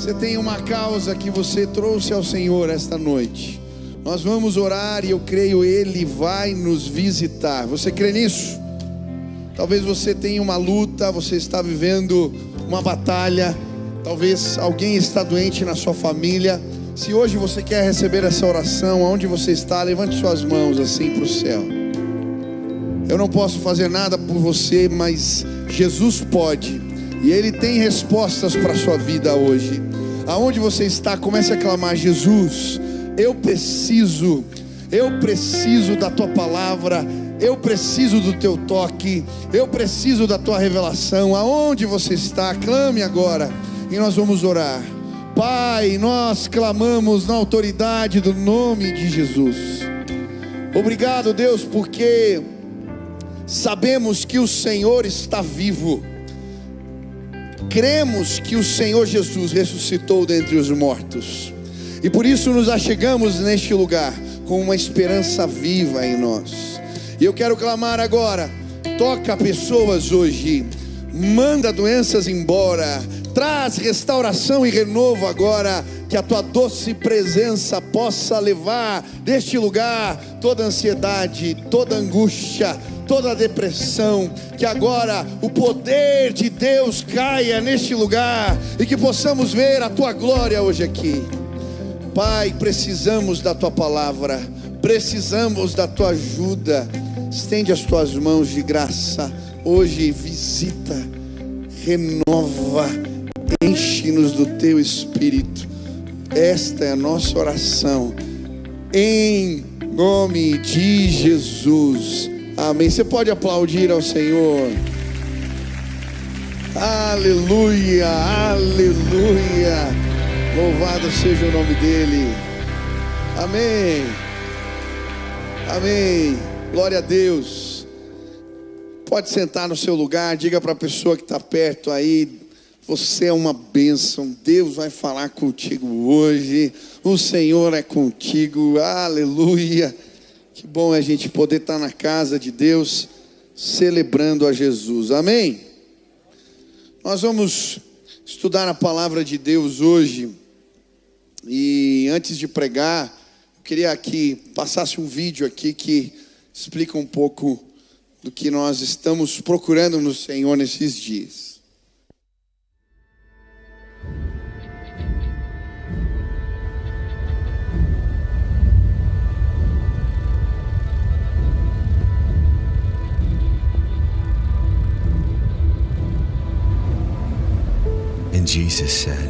Você tem uma causa que você trouxe ao Senhor esta noite. Nós vamos orar e eu creio Ele vai nos visitar. Você crê nisso? Talvez você tenha uma luta, você está vivendo uma batalha. Talvez alguém está doente na sua família. Se hoje você quer receber essa oração, aonde você está, levante suas mãos assim para o céu. Eu não posso fazer nada por você, mas Jesus pode. E Ele tem respostas para a sua vida hoje. Aonde você está, comece a clamar: Jesus, eu preciso da Tua palavra, eu preciso do Teu toque, eu preciso da Tua revelação. Aonde você está, clame agora e nós vamos orar. Pai, nós clamamos na autoridade do nome de Jesus. Obrigado, Deus, porque sabemos que o Senhor está vivo. Cremos que o Senhor Jesus ressuscitou dentre os mortos, e por isso nos achegamos neste lugar com uma esperança viva em nós. E eu quero clamar agora: toca pessoas hoje, manda doenças embora, traz restauração e renovo agora. Que a Tua doce presença possa levar deste lugar toda ansiedade, toda angústia, toda depressão. Que agora o poder de Deus caia neste lugar e que possamos ver a Tua glória hoje aqui. Pai, precisamos da Tua palavra, precisamos da Tua ajuda. Estende as Tuas mãos de graça hoje, visita, renova, enche-nos do Teu Espírito. Esta é a nossa oração, em nome de Jesus, amém. Você pode aplaudir ao Senhor. Aleluia, aleluia, louvado seja o nome dEle, amém, amém, glória a Deus. Pode sentar no seu lugar, diga para a pessoa que está perto aí: você é uma bênção, Deus vai falar contigo hoje, o Senhor é contigo, aleluia. Que bom é a gente poder estar na casa de Deus, celebrando a Jesus, amém? Nós vamos estudar a palavra de Deus hoje, e antes de pregar, eu queria que passasse um vídeo aqui que explica um pouco do que nós estamos procurando no Senhor nesses dias. And Jesus said,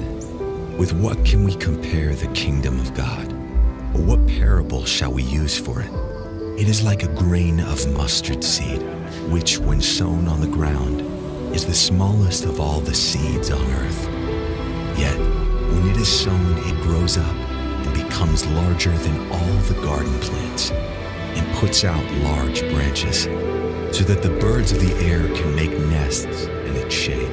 "With what can we compare the kingdom of God? Or what parable shall we use for it? It is like a grain of mustard seed, which when sown on the ground is the smallest of all the seeds on earth. Yet when it is sown, it grows up and becomes larger than all the garden plants, and puts out large branches, so that the birds of the air can make nests in its shade."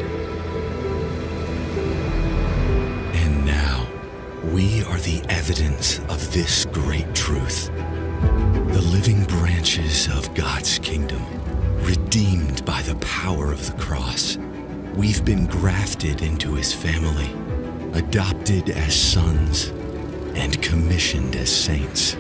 We are the evidence of this great truth, the living branches of God's kingdom, redeemed by the power of the cross. We've been grafted into His family, adopted as sons, and commissioned as saints.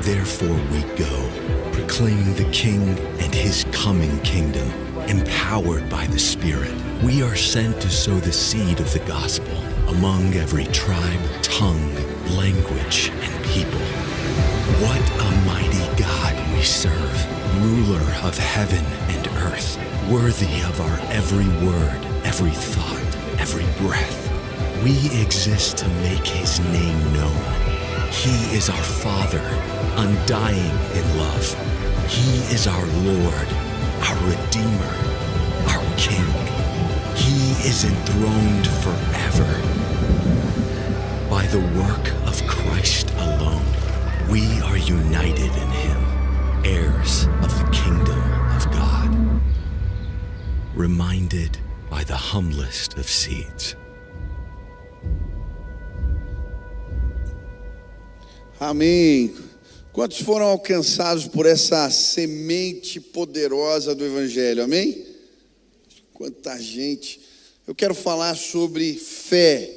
Therefore we go, proclaiming the King and His coming kingdom, empowered by the Spirit. We are sent to sow the seed of the gospel among every tribe, tongue, language, and people. What a mighty God we serve, ruler of heaven and earth, worthy of our every word, every thought, every breath. We exist to make His name known. He is our Father, undying in love. He is our Lord, our Redeemer, our King. He is enthroned forever. By the work of Christ alone, we are united in Him, heirs of the kingdom of God, reminded by the humblest of seeds. Amém. Quantos foram alcançados por essa semente poderosa do Evangelho? Amém? Quanta gente. Eu quero falar sobre fé.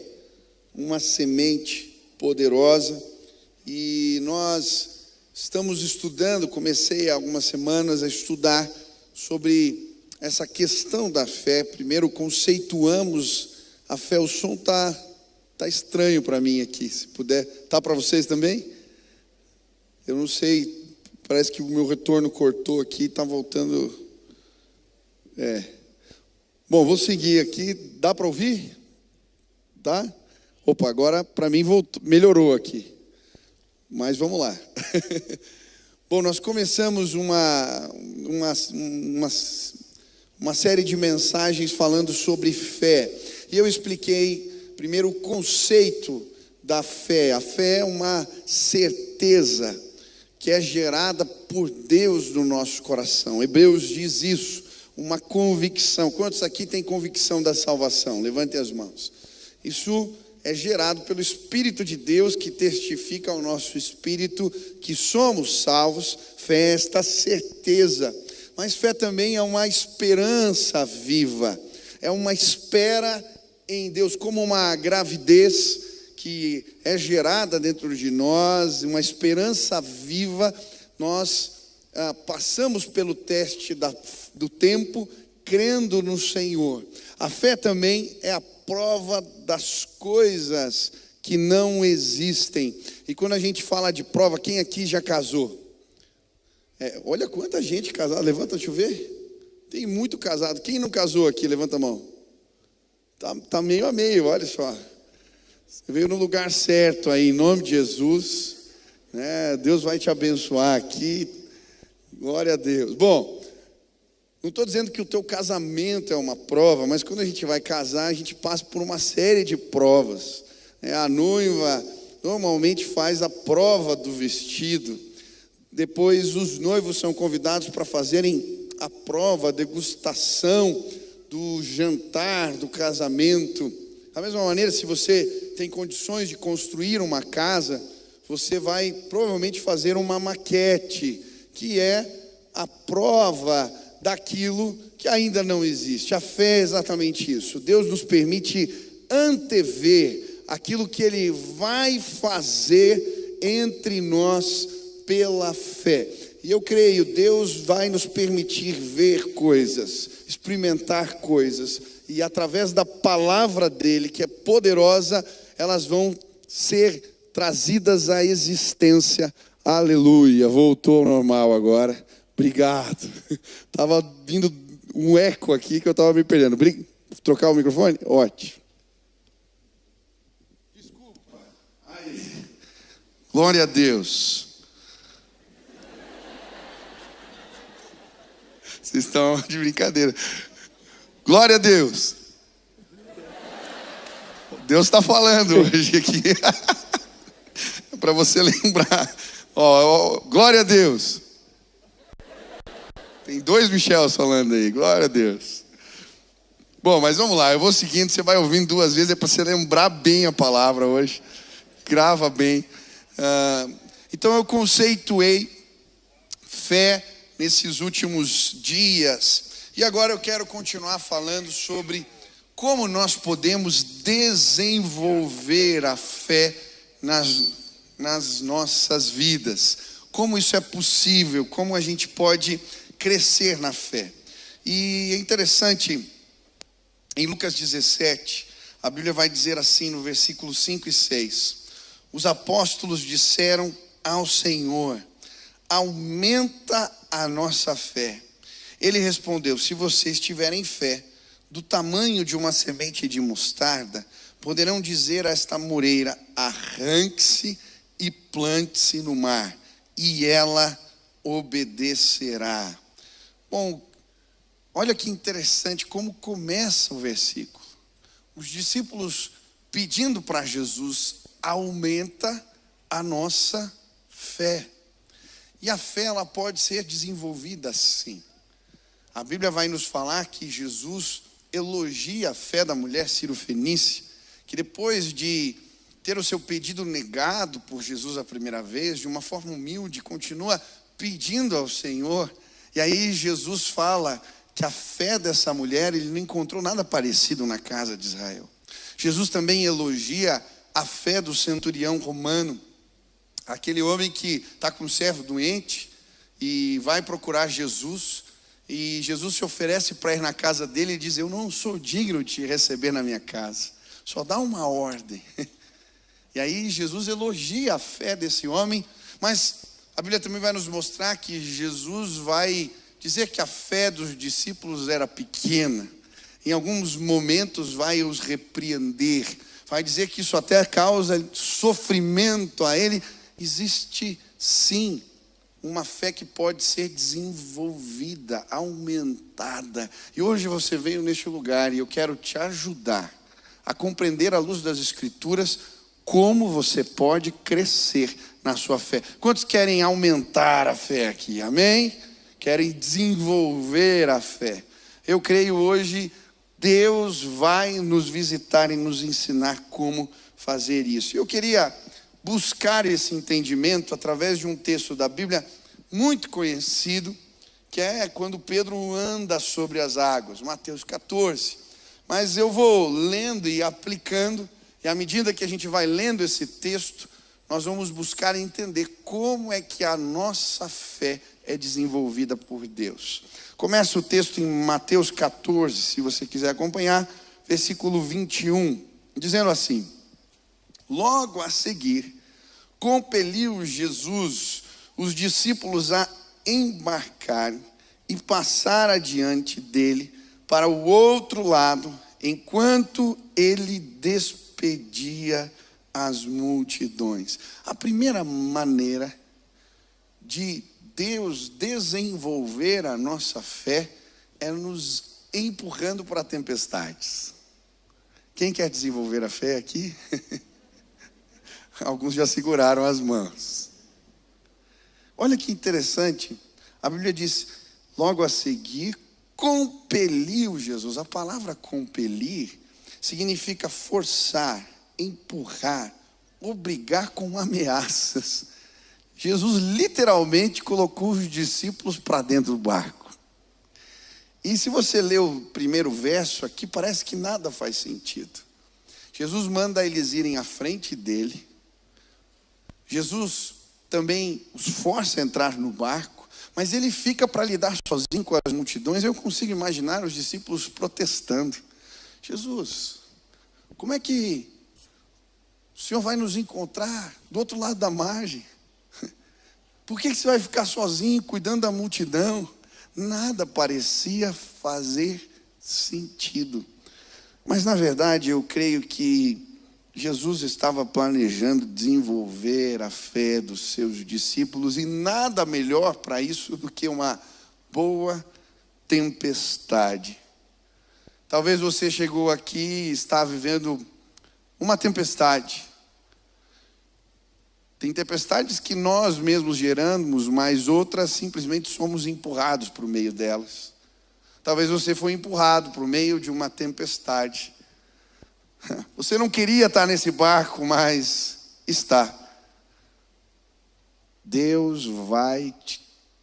uma semente poderosa. E nós estamos estudando, comecei há algumas semanas a estudar sobre essa questão da fé. Primeiro conceituamos a fé. O som tá estranho para mim aqui, se puder. Tá para vocês também? Eu não sei, parece que o meu retorno cortou aqui, está voltando. Bom, vou seguir aqui. Dá para ouvir? Tá? Opa, agora para mim melhorou aqui. Mas vamos lá. Bom, nós começamos uma série de mensagens falando sobre fé. E eu expliquei primeiro o conceito da fé. A fé é uma certeza que é gerada por Deus no nosso coração. Hebreus diz isso, uma convicção. Quantos aqui têm convicção da salvação? Levantem as mãos. Isso é gerado pelo Espírito de Deus, que testifica ao nosso espírito que somos salvos. Fé é esta certeza. Mas fé também é uma esperança viva. É uma espera em Deus, como uma gravidez que é gerada dentro de nós, uma esperança viva. Nós passamos pelo teste do tempo, crendo no Senhor. A fé também é a prova das coisas que não existem. E quando a gente fala de prova, quem aqui já casou? Olha quanta gente casada, levanta, deixa eu ver. Tem muito casado. Quem não casou aqui, levanta a mão. Tá meio a meio, olha só. Você veio no lugar certo aí, em nome de Jesus, né? Deus vai te abençoar aqui, glória a Deus. Bom, não estou dizendo que o teu casamento é uma prova, mas quando a gente vai casar, a gente passa por uma série de provas, né? A noiva normalmente faz a prova do vestido, depois os noivos são convidados para fazerem a prova, a degustação do jantar, do casamento. Da mesma maneira, se você tem condições de construir uma casa, você vai provavelmente fazer uma maquete, que é a prova daquilo que ainda não existe. A fé é exatamente isso. Deus nos permite antever aquilo que Ele vai fazer entre nós pela fé. E eu creio, Deus vai nos permitir ver coisas, experimentar coisas, e através da palavra dele, que é poderosa, elas vão ser trazidas à existência. Aleluia, voltou ao normal agora. Obrigado. Estava vindo um eco aqui que eu estava me perdendo. Trocar o microfone? Ótimo. Desculpa. Aí. Glória a Deus. Vocês estão de brincadeira. Glória a Deus. Deus está falando hoje aqui. Para você lembrar. Glória a Deus. Tem 2 Michels falando aí. Glória a Deus. Bom, mas vamos lá. Eu vou seguindo. Você vai ouvindo 2 vezes. É para você lembrar bem a palavra hoje. Grava bem. Então eu conceituei fé nesses últimos dias. E agora eu quero continuar falando sobre como nós podemos desenvolver a fé nas nossas vidas. Como isso é possível, como a gente pode crescer na fé. E é interessante, em Lucas 17, a Bíblia vai dizer assim no versículo 5 e 6. Os apóstolos disseram ao Senhor: aumenta a nossa fé. Ele respondeu: se vocês tiverem fé do tamanho de uma semente de mostarda, poderão dizer a esta moreira: arranque-se e plante-se no mar, e ela obedecerá. Bom, olha que interessante como começa o versículo. Os discípulos pedindo para Jesus: aumenta a nossa fé. E a fé, ela pode ser desenvolvida assim. A Bíblia vai nos falar que Jesus elogia a fé da mulher Ciro-fenícia, que depois de ter o seu pedido negado por Jesus a primeira vez, de uma forma humilde, continua pedindo ao Senhor. E aí Jesus fala que a fé dessa mulher, ele não encontrou nada parecido na casa de Israel. Jesus também elogia a fé do centurião romano, aquele homem que está com um servo doente e vai procurar Jesus, e Jesus se oferece para ir na casa dele e diz: eu não sou digno de te receber na minha casa, só dá uma ordem. E aí Jesus elogia a fé desse homem, mas a Bíblia também vai nos mostrar que Jesus vai dizer que a fé dos discípulos era pequena. Em alguns momentos vai os repreender, vai dizer que isso até causa sofrimento a ele. Existe sim uma fé que pode ser desenvolvida, aumentada. E hoje você veio neste lugar e eu quero te ajudar a compreender à luz das Escrituras como você pode crescer na sua fé. Quantos querem aumentar a fé aqui? Amém? Querem desenvolver a fé. Eu creio hoje Deus vai nos visitar e nos ensinar como fazer isso. Eu queria buscar esse entendimento através de um texto da Bíblia muito conhecido, que é quando Pedro anda sobre as águas, Mateus 14. Mas eu vou lendo e aplicando, e à medida que a gente vai lendo esse texto, nós vamos buscar entender como é que a nossa fé é desenvolvida por Deus. Começa o texto em Mateus 14, se você quiser acompanhar, versículo 21, dizendo assim: logo a seguir, compeliu Jesus os discípulos a embarcar e passar adiante dele para o outro lado, enquanto ele despedia as multidões. A primeira maneira de Deus desenvolver a nossa fé é nos empurrando para tempestades. Quem quer desenvolver a fé aqui? Alguns já seguraram as mãos. Olha que interessante, a Bíblia diz, logo a seguir, compeliu Jesus. A palavra compelir significa forçar, empurrar, obrigar com ameaças. Jesus literalmente colocou os discípulos para dentro do barco. E se você ler o primeiro verso aqui, parece que nada faz sentido. Jesus manda eles irem à frente dele. Jesus também os força a entrar no barco, mas ele fica para lidar sozinho com as multidões. Eu consigo imaginar os discípulos protestando: Jesus, como é que o Senhor vai nos encontrar do outro lado da margem? Por que você vai ficar sozinho cuidando da multidão? Nada parecia fazer sentido. Mas na verdade eu creio que Jesus estava planejando desenvolver a fé dos seus discípulos, e nada melhor para isso do que uma boa tempestade. Talvez você chegou aqui e está vivendo uma tempestade. Tem tempestades que nós mesmos geramos, mas outras simplesmente somos empurrados para o meio delas. Talvez você foi empurrado para o meio de uma tempestade. Você não queria estar nesse barco, mas está. Deus vai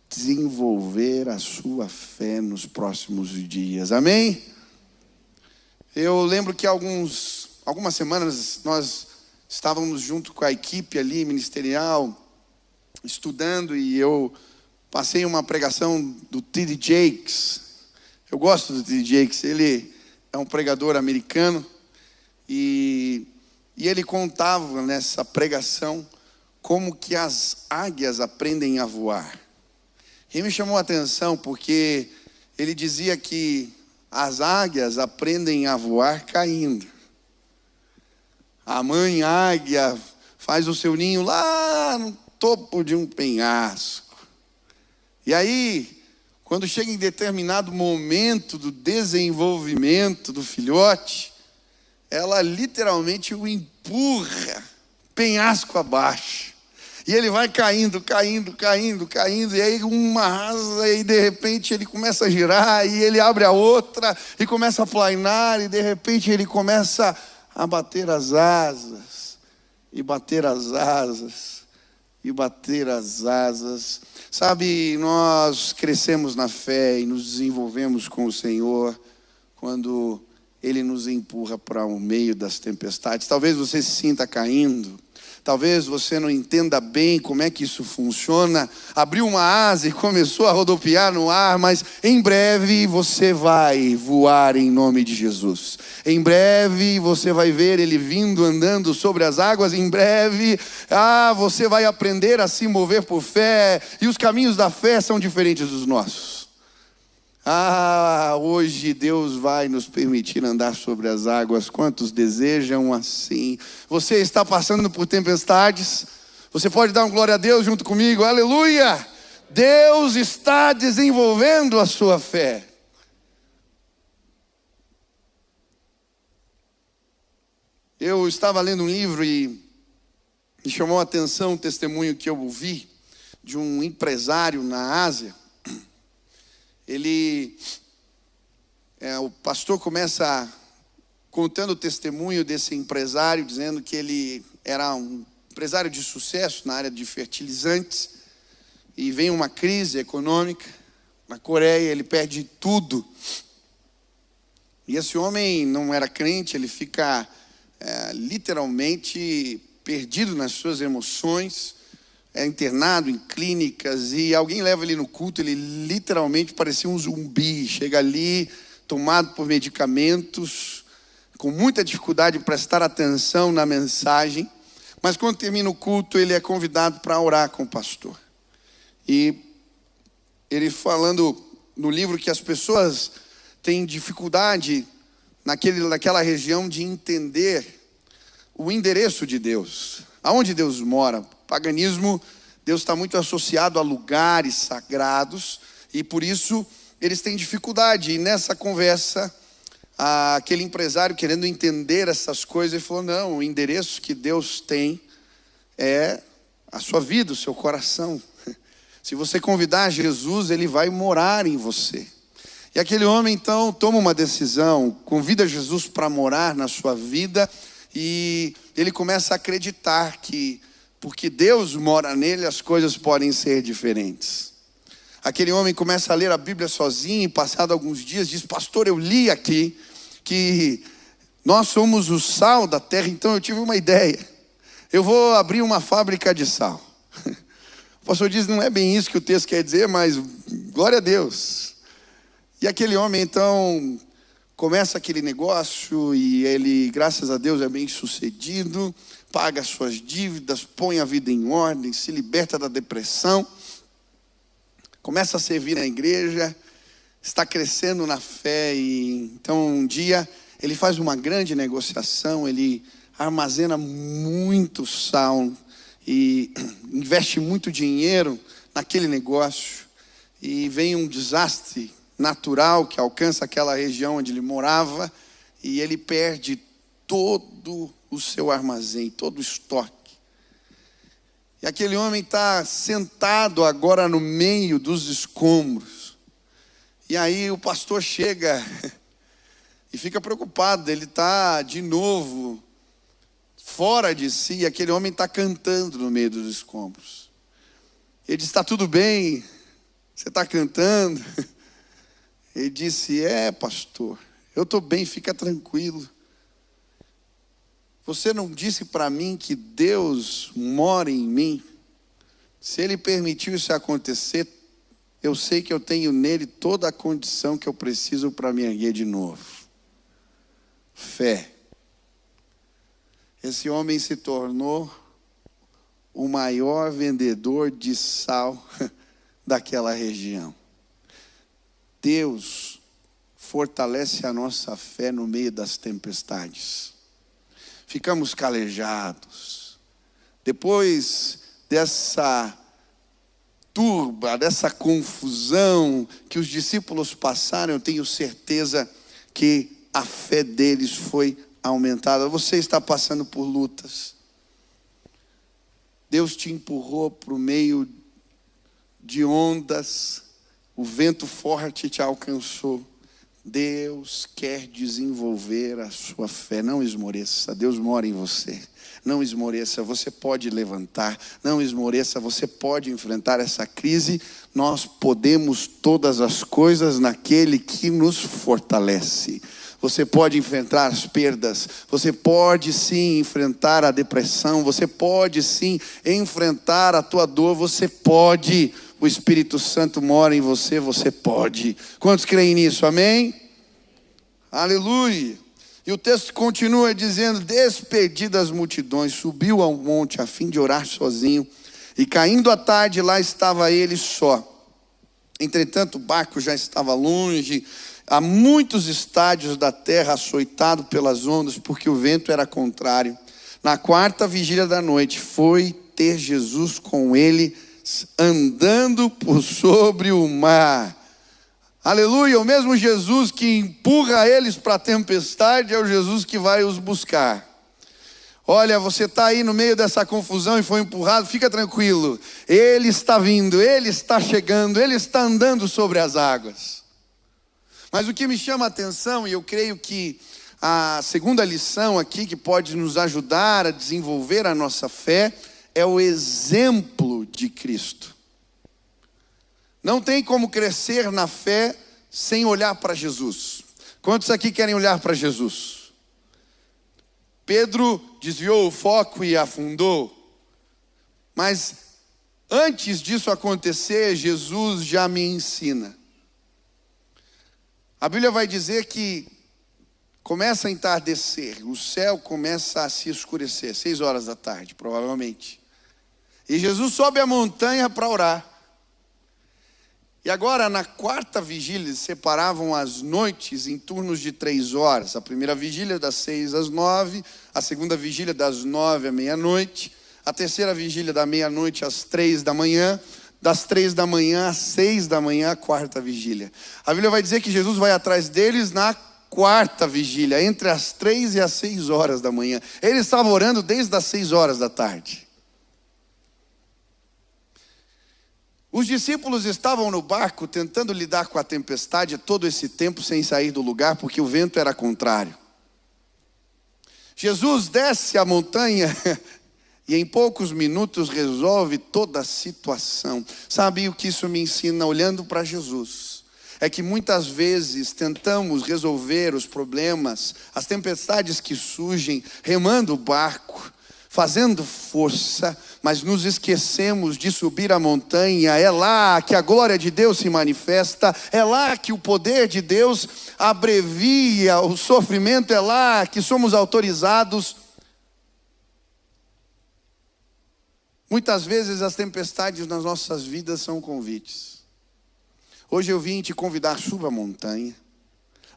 desenvolver a sua fé nos próximos dias. Amém? Eu lembro que algumas semanas nós estávamos junto com a equipe ali ministerial, estudando, e eu passei uma pregação do T.D. Jakes. Eu gosto do T.D. Jakes, ele é um pregador americano, e ele contava nessa pregação como que as águias aprendem a voar. E me chamou a atenção porque ele dizia que as águias aprendem a voar caindo. A mãe águia faz o seu ninho lá no topo de um penhasco. E aí, quando chega em determinado momento do desenvolvimento do filhote, ela literalmente o empurra penhasco abaixo. E ele vai caindo, e aí uma asa, e de repente ele começa a girar, e ele abre a outra, e começa a planar, e de repente ele começa a bater as asas, e bater as asas, e bater as asas. Sabe, nós crescemos na fé e nos desenvolvemos com o Senhor quando Ele nos empurra para o meio das tempestades. Talvez você se sinta caindo. Talvez você não entenda bem como é que isso funciona. Abriu uma asa e começou a rodopiar no ar, mas em breve você vai voar em nome de Jesus. Em breve você vai ver Ele vindo andando sobre as águas. Em breve, você vai aprender a se mover por fé. E os caminhos da fé são diferentes dos nossos. Hoje Deus vai nos permitir andar sobre as águas. Quantos desejam assim? Você está passando por tempestades? Você pode dar um glória a Deus junto comigo? Aleluia! Deus está desenvolvendo a sua fé. Eu estava lendo um livro e me chamou a atenção um testemunho que eu ouvi de um empresário na Ásia. O pastor começa contando o testemunho desse empresário, dizendo que ele era um empresário de sucesso na área de fertilizantes, e vem uma crise econômica na Coreia, ele perde tudo. E esse homem não era crente, ele fica literalmente perdido nas suas emoções, é internado em clínicas, e alguém leva ele no culto, ele literalmente parecia um zumbi, chega ali, tomado por medicamentos, com muita dificuldade de prestar atenção na mensagem, mas quando termina o culto, ele é convidado para orar com o pastor. E ele falando no livro que as pessoas têm dificuldade naquela região de entender o endereço de Deus, aonde Deus mora. Paganismo, Deus está muito associado a lugares sagrados, e por isso eles têm dificuldade. E nessa conversa, aquele empresário, querendo entender essas coisas, ele falou: não, o endereço que Deus tem é a sua vida, o seu coração. Se você convidar Jesus, Ele vai morar em você. E aquele homem então toma uma decisão, convida Jesus para morar na sua vida, e ele começa a acreditar que porque Deus mora nele, as coisas podem ser diferentes. Aquele homem começa a ler a Bíblia sozinho, e passado alguns dias diz: pastor, eu li aqui que nós somos o sal da terra, então eu tive uma ideia. Eu vou abrir uma fábrica de sal. O pastor diz: não é bem isso que o texto quer dizer, mas glória a Deus. E aquele homem então começa aquele negócio, e ele, graças a Deus, é bem sucedido, paga suas dívidas, põe a vida em ordem, se liberta da depressão, começa a servir na igreja, está crescendo na fé. E então um dia ele faz uma grande negociação, ele armazena muito sal e investe muito dinheiro naquele negócio, e vem um desastre natural que alcança aquela região onde ele morava, e ele perde todo o seu armazém, todo o estoque. E aquele homem está sentado agora no meio dos escombros. E aí o pastor chega e fica preocupado, ele está de novo fora de si, e aquele homem está cantando no meio dos escombros. Ele diz: está tudo bem? Você está cantando? Ele disse: pastor, eu estou bem, fica tranquilo. Você não disse para mim que Deus mora em mim? Se Ele permitiu isso acontecer, eu sei que eu tenho nele toda a condição que eu preciso para me erguer de novo. Fé. Esse homem se tornou o maior vendedor de sal daquela região. Deus fortalece a nossa fé no meio das tempestades. Ficamos calejados. Depois dessa turba, dessa confusão que os discípulos passaram, eu tenho certeza que a fé deles foi aumentada. Você está passando por lutas. Deus te empurrou para o meio de ondas, o vento forte te alcançou. Deus quer desenvolver a sua fé. Não esmoreça, Deus mora em você. Não esmoreça, você pode levantar. Não esmoreça, você pode enfrentar essa crise. Nós podemos todas as coisas naquele que nos fortalece. Você pode enfrentar as perdas, você pode sim enfrentar a depressão, você pode sim enfrentar a tua dor, você pode. O Espírito Santo mora em você, você pode. Quantos creem nisso? Amém? Aleluia. E o texto continua dizendo: despedidas as multidões, subiu ao monte a fim de orar sozinho. E caindo a tarde, lá estava ele só. Entretanto, o barco já estava longe, a muitos estádios da terra, açoitado pelas ondas, porque o vento era contrário. Na quarta vigília da noite, foi ter Jesus com ele, andando por sobre o mar. Aleluia, o mesmo Jesus que empurra eles para a tempestade é o Jesus que vai os buscar. Olha, você está aí no meio dessa confusão e foi empurrado, fica tranquilo. Ele está vindo, Ele está chegando, Ele está andando sobre as águas. Mas o que me chama a atenção, e eu creio que a segunda lição aqui que pode nos ajudar a desenvolver a nossa fé, é o exemplo de Cristo. Não tem como crescer na fé sem olhar para Jesus. Quantos aqui querem olhar para Jesus? Pedro desviou o foco e afundou. Mas antes disso acontecer, Jesus já me ensina. A Bíblia vai dizer que começa a entardecer, o céu começa a se escurecer, 6 horas da tarde, provavelmente. E Jesus sobe a montanha para orar. E agora, na quarta vigília, eles separavam as noites em turnos de 3 horas. A primeira vigília das 6 às 9, a segunda vigília das 9 à meia-noite, a terceira vigília da meia-noite às 3 da manhã, das 3 da manhã às 6 da manhã, a quarta vigília. A Bíblia vai dizer que Jesus vai atrás deles na quarta vigília, entre as 3 e as 6 horas da manhã. Ele estava orando desde as 6 horas da tarde. Os discípulos estavam no barco tentando lidar com a tempestade todo esse tempo sem sair do lugar, porque o vento era contrário. Jesus desce a montanha e em poucos minutos resolve toda a situação. Sabe o que isso me ensina olhando para Jesus? É que muitas vezes tentamos resolver os problemas, as tempestades que surgem, remando o barco, fazendo força, mas nos esquecemos de subir a montanha. É lá que a glória de Deus se manifesta, é lá que o poder de Deus abrevia o sofrimento, é lá que somos autorizados. Muitas vezes as tempestades nas nossas vidas são convites. Hoje eu vim te convidar, suba a montanha.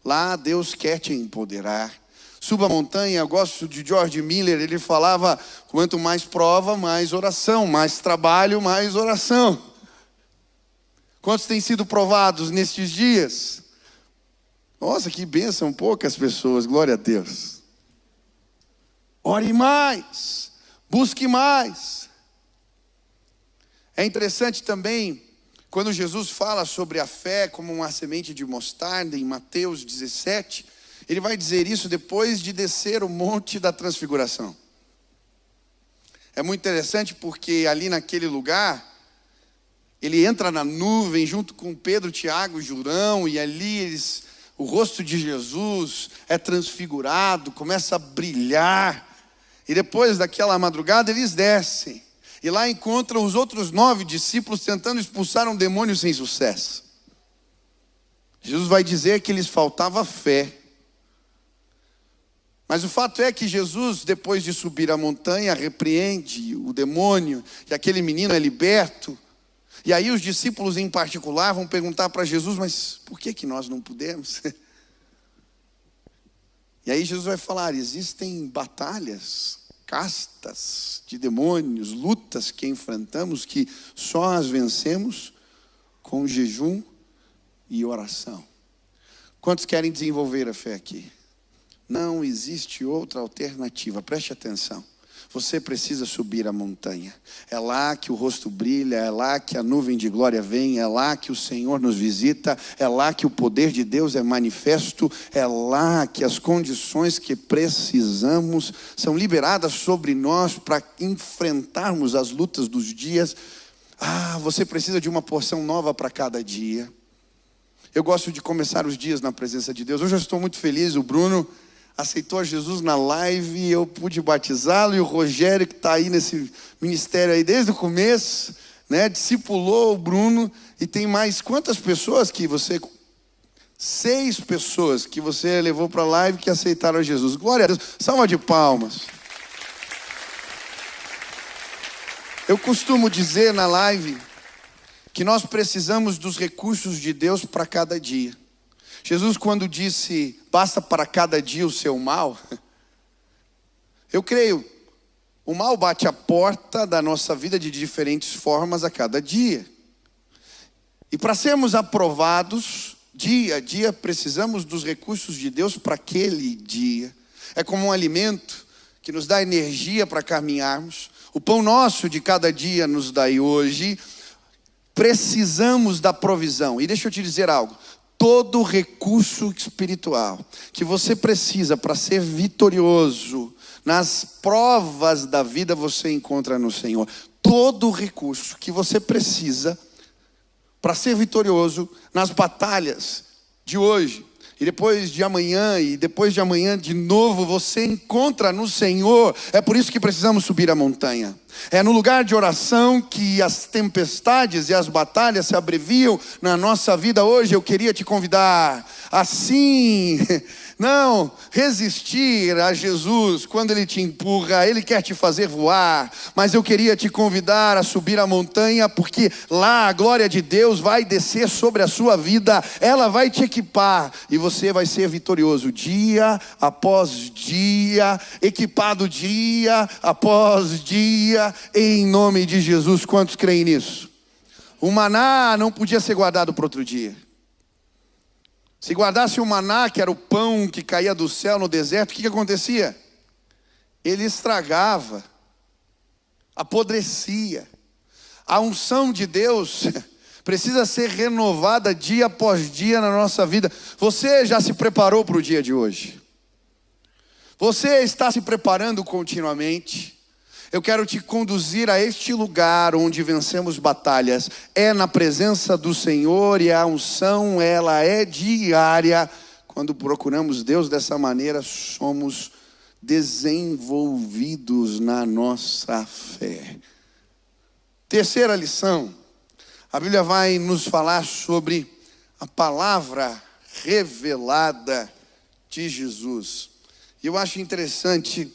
Lá Deus quer te empoderar. Suba a montanha. Eu gosto de George Miller, ele falava: quanto mais prova, mais oração, mais trabalho, mais oração. Quantos têm sido provados nestes dias? Nossa, que bênção, poucas pessoas, glória a Deus. Ore mais, busque mais. É interessante também, quando Jesus fala sobre a fé como uma semente de mostarda, em Mateus 17, ele vai dizer isso depois de descer o monte da transfiguração. É muito interessante porque ali naquele lugar, ele entra na nuvem junto com Pedro, Tiago e João, e ali o rosto de Jesus é transfigurado, começa a brilhar, e depois daquela madrugada eles descem, e lá encontram os outros 9 discípulos tentando expulsar um demônio sem sucesso. Jesus vai dizer que lhes faltava fé. Mas o fato é que Jesus, depois de subir a montanha, repreende o demônio, e aquele menino é liberto. E aí os discípulos em particular vão perguntar para Jesus: mas por que nós não pudemos? E aí Jesus vai falar: existem batalhas, castas de demônios, lutas que enfrentamos, que só as vencemos com jejum e oração. Quantos querem desenvolver a fé aqui? Não existe outra alternativa, preste atenção. Você precisa subir a montanha. É lá que o rosto brilha, é lá que a nuvem de glória vem, é lá que o Senhor nos visita, é lá que o poder de Deus é manifesto, é lá que as condições que precisamos são liberadas sobre nós para enfrentarmos as lutas dos dias. Você precisa de uma porção nova para cada dia. Eu gosto de começar os dias na presença de Deus. Hoje eu estou muito feliz, o Bruno aceitou a Jesus na live e eu pude batizá-lo, e o Rogério, que está aí nesse ministério aí desde o começo, né, discipulou o Bruno. E tem mais quantas pessoas que você... 6 pessoas que você levou para a live que aceitaram a Jesus. Glória a Deus. Salva de palmas. Eu costumo dizer na live que nós precisamos dos recursos de Deus para cada dia. Jesus, quando disse, basta para cada dia o seu mal, eu creio, o mal bate a porta da nossa vida de diferentes formas a cada dia. E para sermos aprovados, dia a dia, precisamos dos recursos de Deus para aquele dia. É como um alimento que nos dá energia para caminharmos. O pão nosso de cada dia nos dai hoje. Precisamos da provisão. E deixa eu te dizer algo. Todo recurso espiritual que você precisa para ser vitorioso nas provas da vida, você encontra no Senhor. Todo recurso que você precisa para ser vitorioso nas batalhas de hoje, e depois de amanhã, e depois de amanhã de novo, você encontra no Senhor. É por isso que precisamos subir a montanha. É no lugar de oração que as tempestades e as batalhas se abreviam na nossa vida hoje. Eu queria te convidar assim, não resistir a Jesus quando Ele te empurra. Ele quer te fazer voar, mas eu queria te convidar a subir a montanha, porque lá a glória de Deus vai descer sobre a sua vida. Ela vai te equipar e você vai ser vitorioso dia após dia, equipado dia após dia, em nome de Jesus. Quantos creem nisso? O maná não podia ser guardado para outro dia. Se guardasse o maná, que era o pão que caía do céu no deserto, o que acontecia? Ele estragava, apodrecia. A unção de Deus precisa ser renovada dia após dia na nossa vida. Você já se preparou para o dia de hoje? Você está se preparando continuamente? Eu quero te conduzir a este lugar onde vencemos batalhas. É na presença do Senhor, e a unção, ela é diária. Quando procuramos Deus dessa maneira, somos desenvolvidos na nossa fé. Terceira lição. A Bíblia vai nos falar sobre a palavra revelada de Jesus. E eu acho interessante.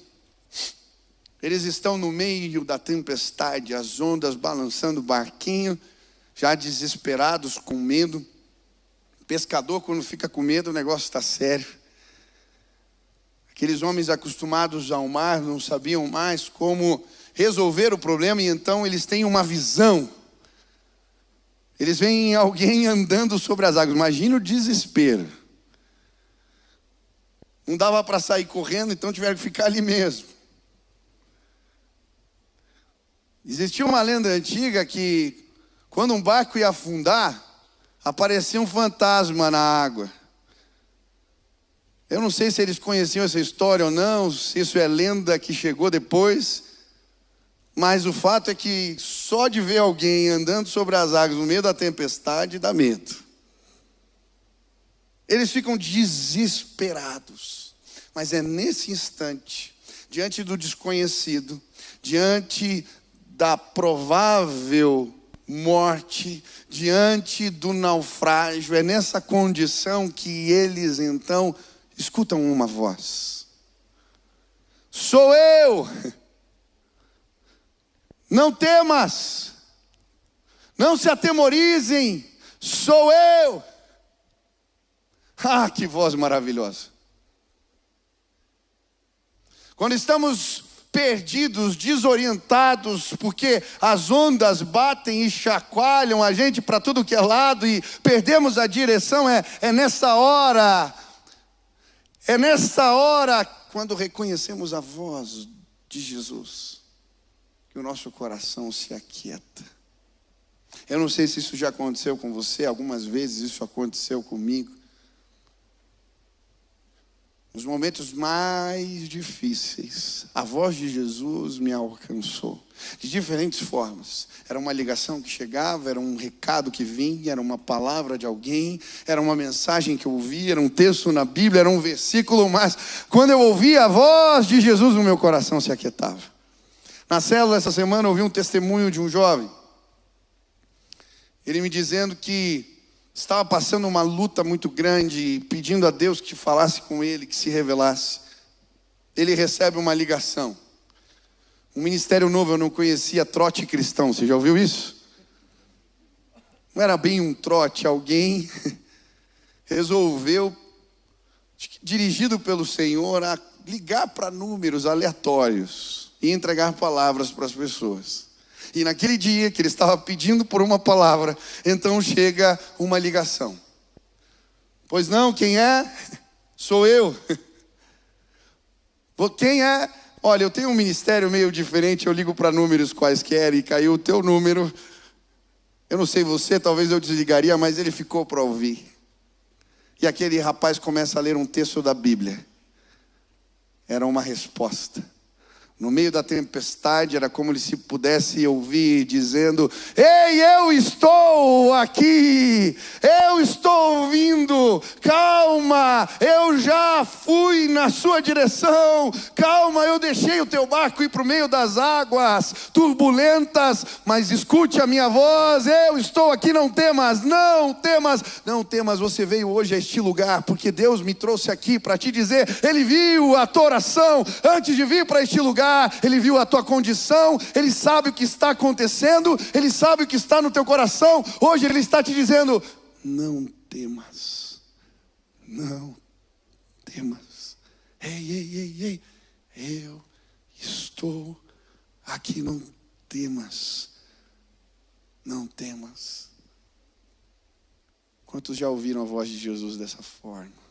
Eles estão no meio da tempestade, as ondas balançando o barquinho, já desesperados, com medo. Pescador, quando fica com medo, o negócio está sério. Aqueles homens acostumados ao mar não sabiam mais como resolver o problema, e então eles têm uma visão. Eles veem alguém andando sobre as águas. Imagina o desespero. Não dava para sair correndo, então tiveram que ficar ali mesmo. Existia uma lenda antiga que quando um barco ia afundar, aparecia um fantasma na água. Eu não sei se eles conheciam essa história ou não, se isso é lenda que chegou depois, mas o fato é que só de ver alguém andando sobre as águas no meio da tempestade dá medo. Eles ficam desesperados, mas é nesse instante, diante do desconhecido, diante da provável morte, diante do naufrágio, é nessa condição que eles então escutam uma voz: sou eu, não temas, não se atemorizem, sou eu. Ah, que voz maravilhosa! Quando estamos perdidos, desorientados, porque as ondas batem e chacoalham a gente para tudo que é lado e perdemos a direção, é nessa hora, quando reconhecemos a voz de Jesus, que o nosso coração se aquieta. Eu não sei se isso já aconteceu com você, algumas vezes isso aconteceu comigo. Nos momentos mais difíceis, a voz de Jesus me alcançou de diferentes formas. Era uma ligação que chegava, era um recado que vinha, era uma palavra de alguém, era uma mensagem que eu ouvia, era um texto na Bíblia, era um versículo, mas quando eu ouvia a voz de Jesus, o meu coração se aquietava. Na célula essa semana eu ouvi um testemunho de um jovem, ele me dizendo que estava passando uma luta muito grande, pedindo a Deus que falasse com ele, que se revelasse. Ele recebe uma ligação. Um ministério novo, eu não conhecia, trote cristão. Você já ouviu isso? Não era bem um trote, alguém resolveu, dirigido pelo Senhor, a ligar para números aleatórios e entregar palavras para as pessoas. E naquele dia que ele estava pedindo por uma palavra, então chega uma ligação. Pois não, quem é? Sou eu. Quem é? Olha, eu tenho um ministério meio diferente, eu ligo para números quaisquer e caiu o teu número. Eu não sei você, talvez eu desligaria, mas ele ficou para ouvir. E aquele rapaz começa a ler um texto da Bíblia. Era uma resposta. No meio da tempestade, era como se pudesse ouvir dizendo: ei, eu estou aqui, eu estou ouvindo, calma, eu já fui na sua direção, calma, eu deixei o teu barco ir para o meio das águas turbulentas, mas escute a minha voz, eu estou aqui, não temas, não temas, não temas. Você veio hoje a este lugar, porque Deus me trouxe aqui para te dizer, Ele viu a tua oração antes de vir para este lugar. Ele viu a tua condição, Ele sabe o que está acontecendo, Ele sabe o que está no teu coração. Hoje Ele está te dizendo: não temas, não temas. Ei, eu estou aqui, não temas, não temas. Quantos já ouviram a voz de Jesus dessa forma?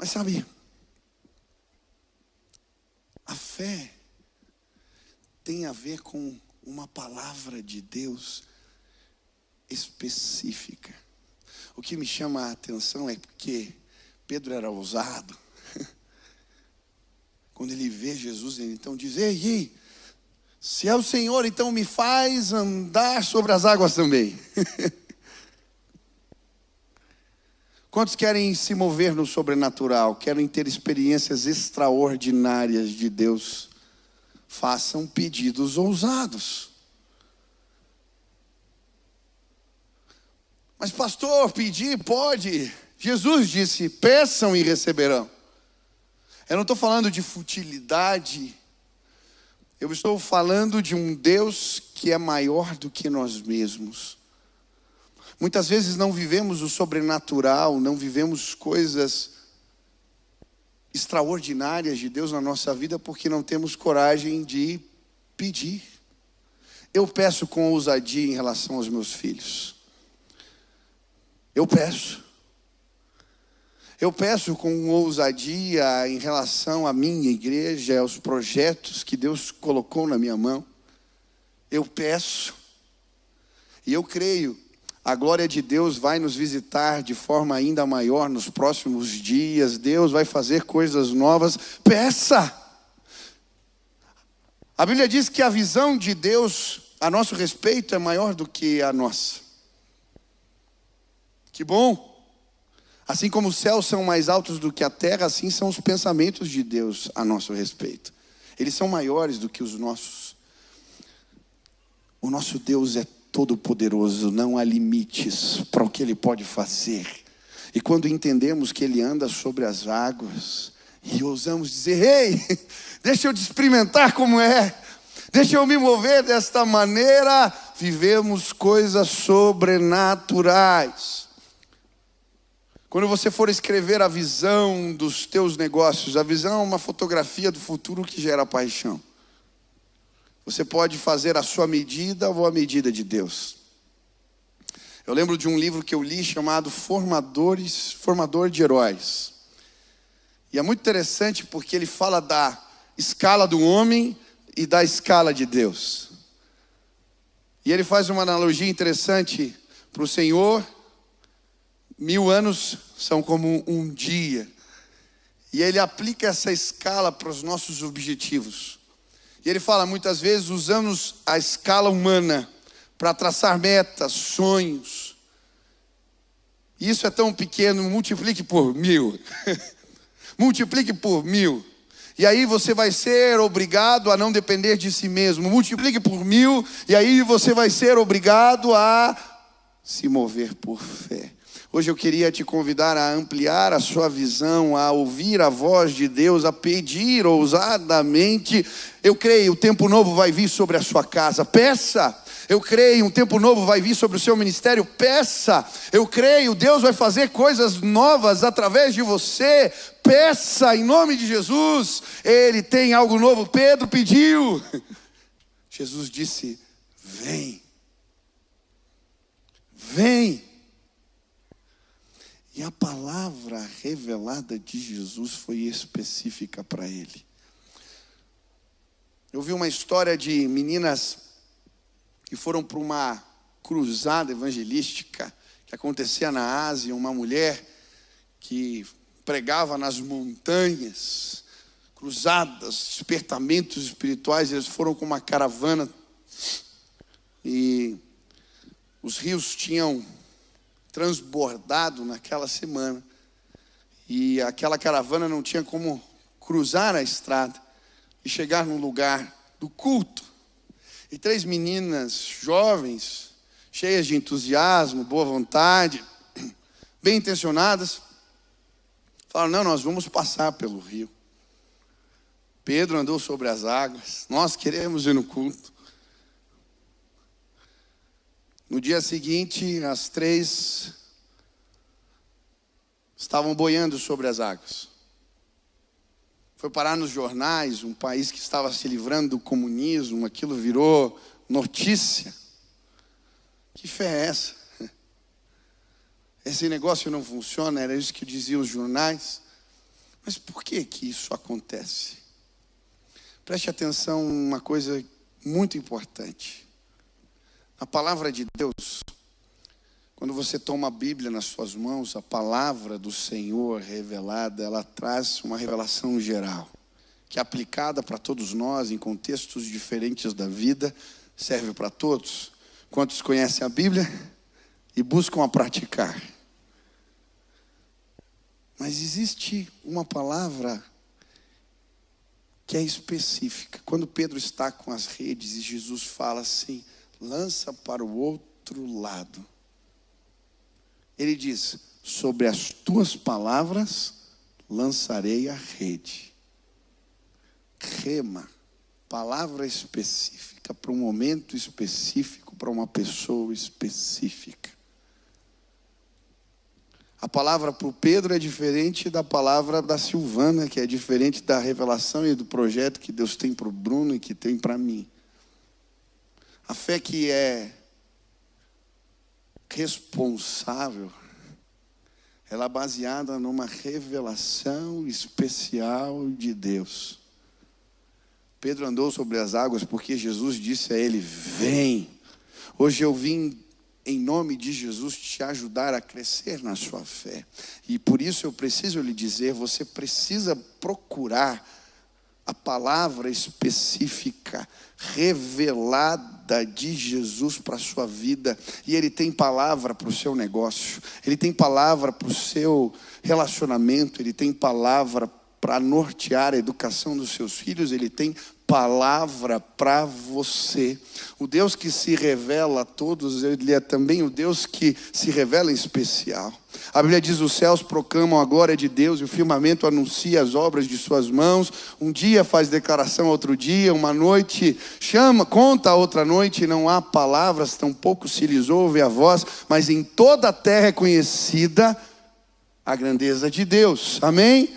Mas sabe, a fé tem a ver com uma palavra de Deus específica. O que me chama a atenção é porque Pedro era ousado. Quando ele vê Jesus, ele então diz: ei, se é o Senhor, então me faz andar sobre as águas também. Quantos querem se mover no sobrenatural, querem ter experiências extraordinárias de Deus? Façam pedidos ousados. Mas pastor, pedir pode. Jesus disse: peçam e receberão. Eu não estou falando de futilidade. Eu estou falando de um Deus que é maior do que nós mesmos. Muitas vezes não vivemos o sobrenatural, não vivemos coisas extraordinárias de Deus na nossa vida porque não temos coragem de pedir. Eu peço com ousadia em relação aos meus filhos. Eu peço com ousadia em relação à minha igreja, aos projetos que Deus colocou na minha mão. Eu peço. E eu creio, a glória de Deus vai nos visitar de forma ainda maior nos próximos dias. Deus vai fazer coisas novas. Peça! A Bíblia diz que a visão de Deus a nosso respeito é maior do que a nossa. Que bom! Assim como os céus são mais altos do que a terra, assim são os pensamentos de Deus a nosso respeito. Eles são maiores do que os nossos. O nosso Deus é todo-poderoso, não há limites para o que Ele pode fazer. E quando entendemos que Ele anda sobre as águas e ousamos dizer: ei, deixa eu te experimentar como é, deixa eu me mover desta maneira, vivemos coisas sobrenaturais. Quando você for escrever a visão dos teus negócios, a visão é uma fotografia do futuro que gera paixão. Você pode fazer a sua medida ou a medida de Deus. Eu lembro de um livro que eu li chamado Formador de Heróis. E é muito interessante porque ele fala da escala do homem e da escala de Deus. E ele faz uma analogia interessante para o Senhor 1000 anos são como um dia. E ele aplica essa escala para os nossos objetivos. E ele fala, muitas vezes usamos a escala humana para traçar metas, sonhos. E isso é tão pequeno, multiplique por 1000. Multiplique por 1000. E aí você vai ser obrigado a não depender de si mesmo. Multiplique por 1000, e aí você vai ser obrigado a se mover por fé. Hoje eu queria te convidar a ampliar a sua visão, a ouvir a voz de Deus, a pedir ousadamente. Eu creio, o tempo novo vai vir sobre a sua casa, peça. Eu creio, um tempo novo vai vir sobre o seu ministério, peça. Eu creio, Deus vai fazer coisas novas através de você, peça em nome de Jesus. Ele tem algo novo, Pedro pediu. Jesus disse, vem. Vem. E a palavra revelada de Jesus foi específica para ele. Eu vi uma história de meninas que foram para uma cruzada evangelística que acontecia na Ásia. Uma mulher que pregava nas montanhas, cruzadas, despertamentos espirituais. Eles foram com uma caravana e os rios tinham transbordado naquela semana, e aquela caravana não tinha como cruzar a estrada e chegar no lugar do culto. E 3 meninas jovens, cheias de entusiasmo, boa vontade, bem intencionadas, falaram, não, nós vamos passar pelo rio. Pedro andou sobre as águas, nós queremos ir no culto. No dia seguinte, as 3 estavam boiando sobre as águas. Foi parar nos jornais, um país que estava se livrando do comunismo, aquilo virou notícia. Que fé é essa? Esse negócio não funciona, era isso que diziam os jornais. Mas por que isso acontece? Preste atenção em uma coisa muito importante. A palavra de Deus, quando você toma a Bíblia nas suas mãos, a palavra do Senhor revelada, ela traz uma revelação geral, que é aplicada para todos nós, em contextos diferentes da vida, serve para todos. Quantos conhecem a Bíblia e buscam a praticar? Mas existe uma palavra que é específica. Quando Pedro está com as redes e Jesus fala assim, lança para o outro lado. Ele diz, sobre as tuas palavras lançarei a rede. Rema, palavra específica para um momento específico, para uma pessoa específica. A palavra para o Pedro é diferente da palavra da Silvana, que é diferente da revelação e do projeto que Deus tem para o Bruno e que tem para mim. A fé que é responsável, ela é baseada numa revelação especial de Deus. Pedro andou sobre as águas porque Jesus disse a ele, vem. Hoje eu vim em nome de Jesus te ajudar a crescer na sua fé. E por isso eu preciso lhe dizer, você precisa procurar a palavra específica, revelada de Jesus para a sua vida. E Ele tem palavra para o seu negócio, Ele tem palavra para o seu relacionamento, Ele tem palavra para nortear a educação dos seus filhos, Ele tem palavra para você. O Deus que se revela a todos, Ele é também o Deus que se revela em especial. A Bíblia diz, os céus proclamam a glória de Deus e o firmamento anuncia as obras de suas mãos. Um dia faz declaração a outro dia, uma noite conta a outra noite, não há palavras, tampouco se lhes ouve a voz, mas em toda a terra é conhecida a grandeza de Deus. Amém?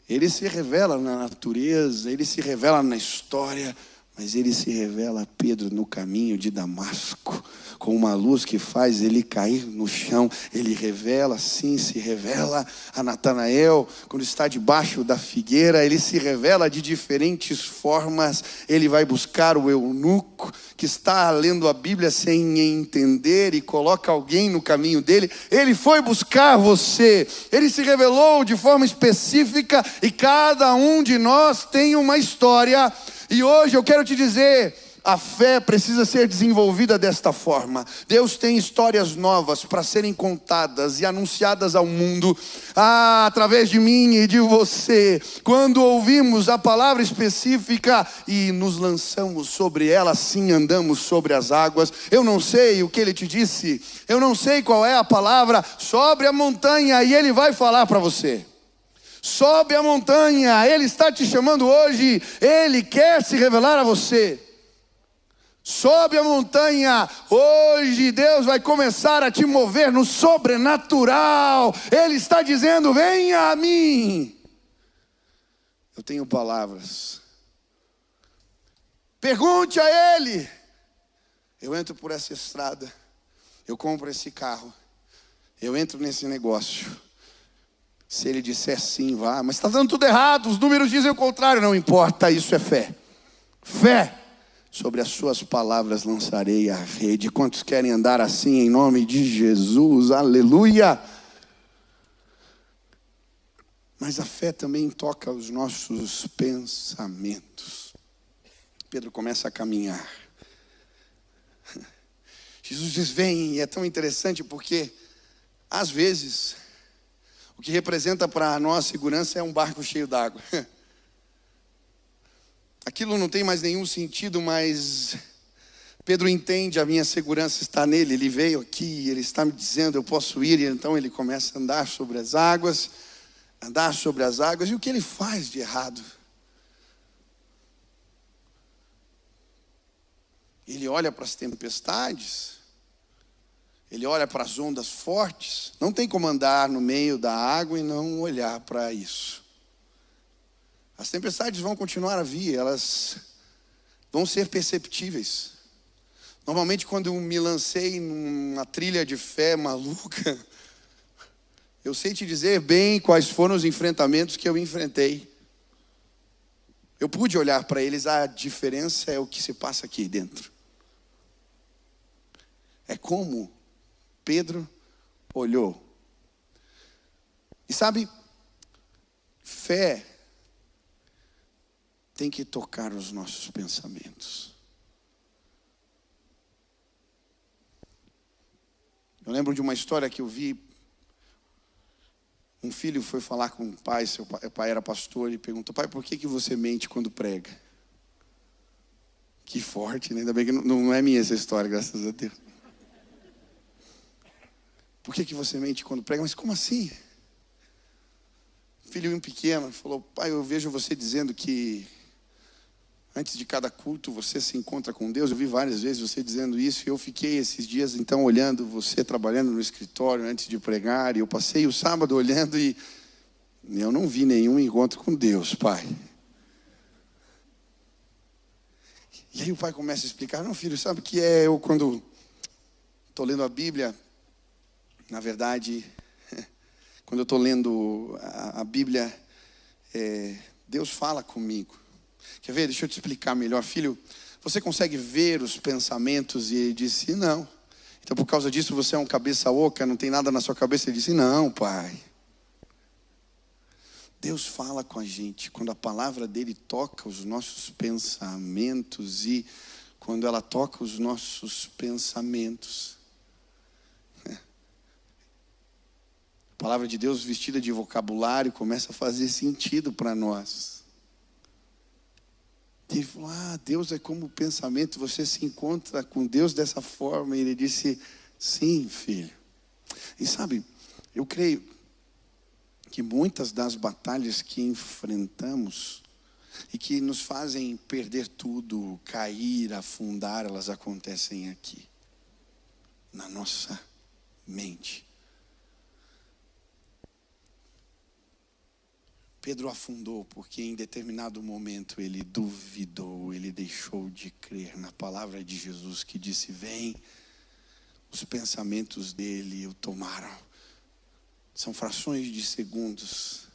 Ele se revela na natureza, Ele se revela na história, Mas ele se revela a Pedro no caminho de Damasco, com uma luz que faz ele cair no chão. Ele revela, sim, se revela a Natanael quando está debaixo da figueira. Ele se revela de diferentes formas. Ele vai buscar o eunuco que está lendo a Bíblia sem entender e coloca alguém no caminho dele. Ele foi buscar você. Ele se revelou de forma específica e cada um de nós tem uma história. E hoje eu quero te dizer, a fé precisa ser desenvolvida desta forma. Deus tem histórias novas para serem contadas e anunciadas ao mundo, através de mim e de você. Quando ouvimos a palavra específica e nos lançamos sobre ela, assim andamos sobre as águas. Eu não sei o que ele te disse, eu não sei qual é a palavra. Sobe a montanha e ele vai falar para você. Sobe a montanha, ele está te chamando hoje, ele quer se revelar a você. Sobe a montanha, hoje Deus vai começar a te mover no sobrenatural. Ele está dizendo: venha a mim. Eu tenho palavras. Pergunte a ele. Eu entro por essa estrada, eu compro esse carro, eu entro nesse negócio. Se ele disser sim, vá. Mas está dando tudo errado, os números dizem o contrário. Não importa, isso é fé. Fé. Sobre as suas palavras lançarei a rede. Quantos querem andar assim em nome de Jesus? Aleluia. Mas a fé também toca os nossos pensamentos. Pedro começa a caminhar. Jesus diz: vem. E é tão interessante porque às vezes o que representa para nós segurança é um barco cheio d'água. Aquilo não tem mais nenhum sentido, mas Pedro entende, a minha segurança está nele. Ele veio aqui, ele está me dizendo, eu posso ir. E então ele começa a andar sobre as águas. Andar sobre as águas. E o que ele faz de errado? Ele olha para as tempestades. Ele olha para as ondas fortes. Não tem como andar no meio da água e não olhar para isso. As tempestades vão continuar a vir, elas vão ser perceptíveis. Normalmente quando eu me lancei numa trilha de fé maluca, eu sei te dizer bem quais foram os enfrentamentos que eu enfrentei. Eu pude olhar para eles, a diferença é o que se passa aqui dentro. É como Pedro olhou. E sabe, fé tem que tocar os nossos pensamentos. Eu lembro de uma história que eu vi. Um filho foi falar com o pai, seu pai era pastor, e perguntou: pai, por que você mente quando prega? Que forte, né? Ainda bem que não é minha essa história, graças a Deus. Por que você mente quando prega? Mas como assim? Filho pequeno falou: pai, eu vejo você dizendo que antes de cada culto você se encontra com Deus. Eu vi várias vezes você dizendo isso. E eu fiquei esses dias então olhando você trabalhando no escritório antes de pregar. E eu passei o sábado olhando e eu não vi nenhum encontro com Deus, pai. E aí o pai começa a explicar: não, filho, sabe o que é? Eu quando estou lendo a Bíblia, na verdade, quando eu estou lendo a Bíblia, Deus fala comigo. Quer ver? Deixa eu te explicar melhor. Filho, você consegue ver os pensamentos? E ele disse: não. Então por causa disso você é um cabeça oca, não tem nada na sua cabeça? Ele disse: não, pai. Deus fala com a gente quando a palavra dele toca os nossos pensamentos. E quando ela toca os nossos pensamentos, a palavra de Deus vestida de vocabulário começa a fazer sentido para nós. Ele falou: Deus é como o pensamento, você se encontra com Deus dessa forma. E ele disse: sim, filho. E sabe, eu creio que muitas das batalhas que enfrentamos e que nos fazem perder tudo, cair, afundar, elas acontecem aqui, na nossa mente. Pedro afundou porque em determinado momento ele duvidou, ele deixou de crer na palavra de Jesus que disse: vem. Os pensamentos dele o tomaram. São frações de segundos.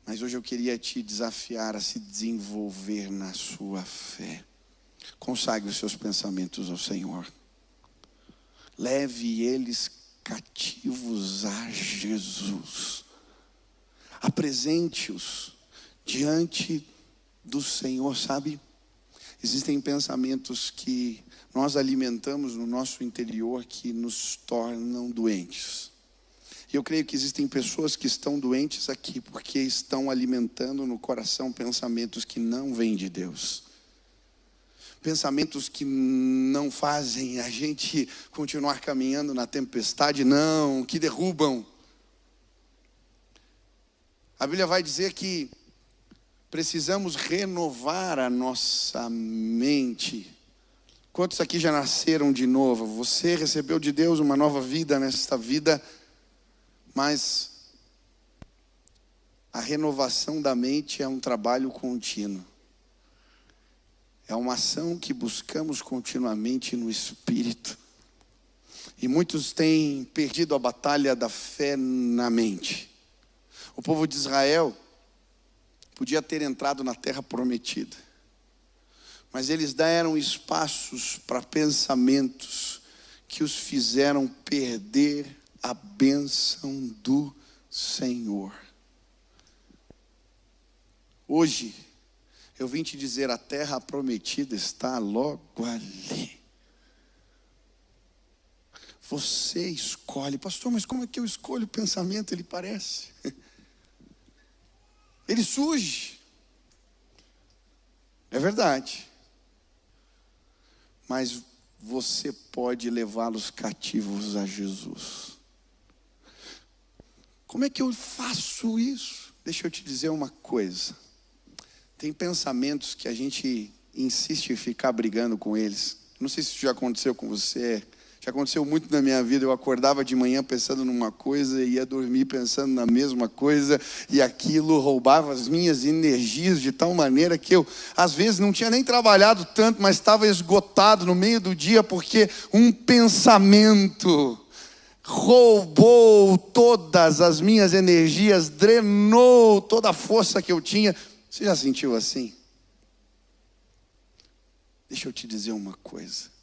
Mas hoje eu queria te desafiar a se desenvolver na sua fé. Consagre os seus pensamentos ao Senhor. Leve eles cativos a Jesus. Apresente-os diante do Senhor, sabe? Existem pensamentos que nós alimentamos no nosso interior que nos tornam doentes. E eu creio que existem pessoas que estão doentes aqui porque estão alimentando no coração pensamentos que não vêm de Deus. Pensamentos que não fazem a gente continuar caminhando na tempestade, não, que derrubam. A Bíblia vai dizer que precisamos renovar a nossa mente. Quantos aqui já nasceram de novo? Você recebeu de Deus uma nova vida nesta vida, mas a renovação da mente é um trabalho contínuo. É uma ação que buscamos continuamente no Espírito. E muitos têm perdido a batalha da fé na mente. O povo de Israel podia ter entrado na terra prometida, mas eles deram espaços para pensamentos que os fizeram perder a bênção do Senhor. Hoje, eu vim te dizer, a terra prometida está logo ali. Você escolhe. Pastor, mas como é que eu escolho o pensamento? Ele parece. Ele surge. É verdade. Mas você pode levá-los cativos a Jesus. Como é que eu faço isso? Deixa eu te dizer uma coisa. Tem pensamentos que a gente insiste em ficar brigando com eles. Não sei se isso já aconteceu com você. Já aconteceu muito na minha vida. Eu acordava de manhã pensando numa coisa e ia dormir pensando na mesma coisa, e aquilo roubava as minhas energias de tal maneira que eu, às vezes, não tinha nem trabalhado tanto, mas estava esgotado no meio do dia porque um pensamento roubou todas as minhas energias, drenou toda a força que eu tinha. Você já sentiu assim? Deixa eu te dizer uma coisa.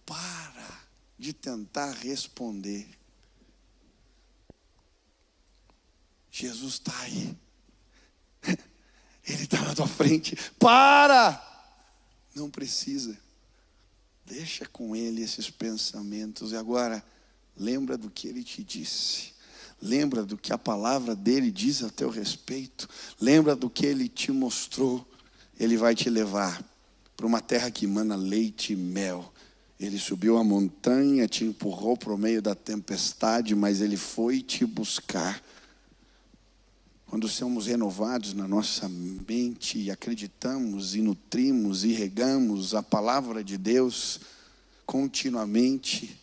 Para de tentar responder. Jesus está aí. Ele está na tua frente. Para! Não precisa. Deixa com Ele esses pensamentos. E agora, lembra do que Ele te disse. Lembra do que a palavra dele diz a teu respeito. Lembra do que Ele te mostrou. Ele vai te levar para uma terra que emana leite e mel. Ele subiu a montanha, te empurrou para o meio da tempestade, mas Ele foi te buscar. Quando somos renovados na nossa mente e acreditamos e nutrimos e regamos a palavra de Deus continuamente,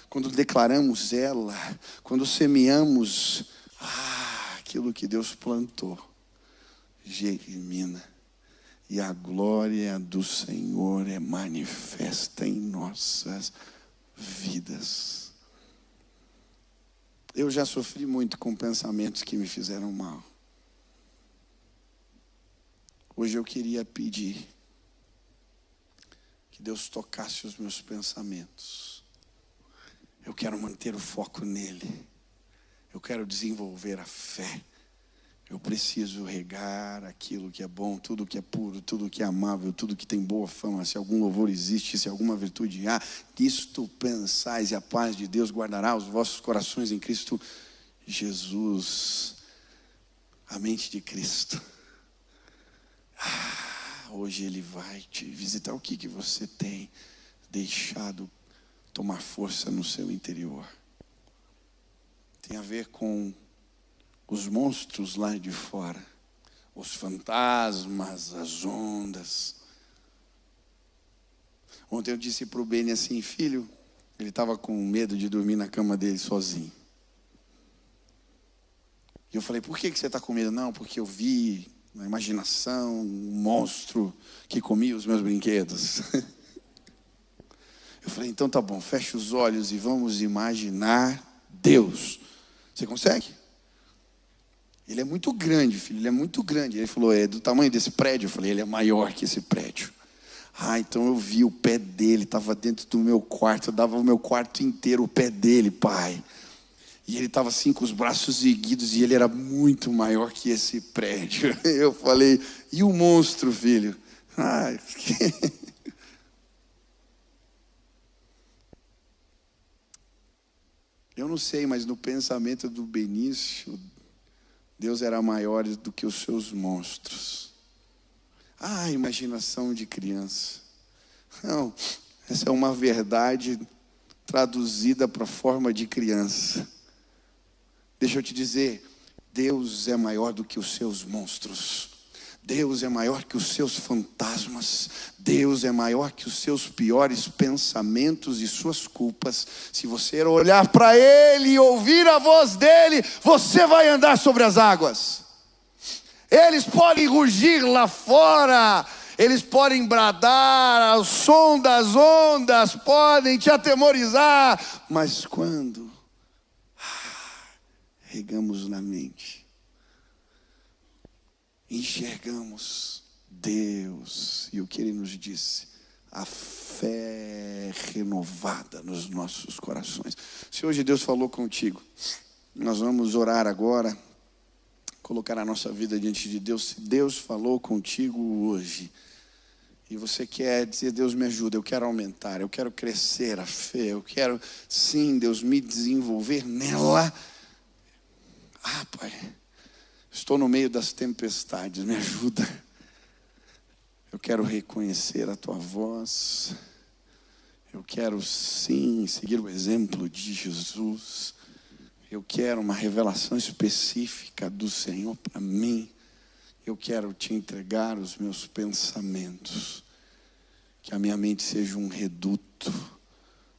quando declaramos ela, quando semeamos aquilo que Deus plantou, germina. E a glória do Senhor é manifesta em nossas vidas. Eu já sofri muito com pensamentos que me fizeram mal. Hoje eu queria pedir que Deus tocasse os meus pensamentos. Eu quero manter o foco nele. Eu quero desenvolver a fé. Eu preciso regar aquilo que é bom, tudo que é puro, tudo que é amável, tudo que tem boa fama. Se algum louvor existe, se alguma virtude há, nisto pensais, e a paz de Deus guardará os vossos corações em Cristo Jesus. A mente de Cristo. Hoje Ele vai te visitar. O que você tem deixado tomar força no seu interior? Tem a ver com os monstros lá de fora, os fantasmas, as ondas. Ontem eu disse para o Beni assim, filho, ele estava com medo de dormir na cama dele sozinho. E eu falei, por que você está com medo? Não, porque eu vi na imaginação um monstro que comia os meus brinquedos. Eu falei, então tá bom, fecha os olhos e vamos imaginar Deus. Você consegue? Ele é muito grande, filho, ele é muito grande. Ele falou, é do tamanho desse prédio? Eu falei, ele é maior que esse prédio. Então eu vi o pé dele, estava dentro do meu quarto, eu dava o meu quarto inteiro o pé dele, pai. E ele estava assim com os braços erguidos e ele era muito maior que esse prédio. Eu falei, e o monstro, filho? Eu não sei, mas no pensamento do Benício, Deus era maior do que os seus monstros. Imaginação de criança. Não, essa é uma verdade traduzida para a forma de criança. Deixa eu te dizer, Deus é maior do que os seus monstros. Deus é maior que os seus fantasmas. Deus é maior que os seus piores pensamentos e suas culpas. Se você olhar para Ele e ouvir a voz dEle, você vai andar sobre as águas. Eles podem rugir lá fora, eles podem bradar ao som das ondas, podem te atemorizar, mas quando regamos na mente, enxergamos Deus e o que Ele nos disse, a fé renovada nos nossos corações. Se hoje Deus falou contigo, nós vamos orar agora, colocar a nossa vida diante de Deus. Se Deus falou contigo hoje e você quer dizer, Deus me ajuda, eu quero aumentar, eu quero crescer a fé, eu quero sim, Deus, me desenvolver nela. Pai, estou no meio das tempestades, me ajuda. Eu quero reconhecer a tua voz. Eu quero sim seguir o exemplo de Jesus. Eu quero uma revelação específica do Senhor para mim. Eu quero te entregar os meus pensamentos. Que a minha mente seja um reduto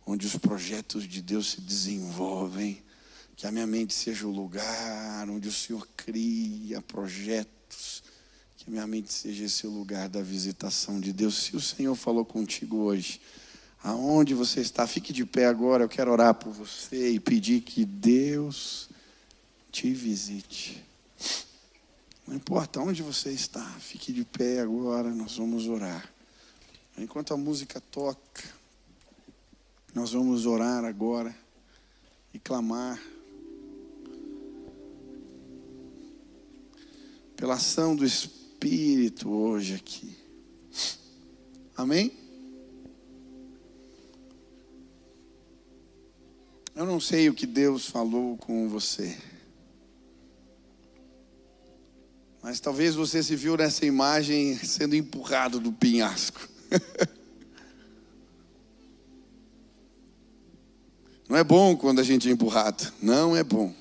onde os projetos de Deus se desenvolvem. Que a minha mente seja o lugar onde o Senhor cria projetos. Que a minha mente seja esse lugar da visitação de Deus. Se o Senhor falou contigo hoje, aonde você está, fique de pé agora. Eu quero orar por você e pedir que Deus te visite. Não importa onde você está, fique de pé agora, nós vamos orar. Enquanto a música toca, nós vamos orar agora e clamar pela ação do Espírito hoje aqui. Amém? Eu não sei o que Deus falou com você, mas talvez você se viu nessa imagem sendo empurrado do penhasco. Não é bom quando a gente é empurrado, não é bom.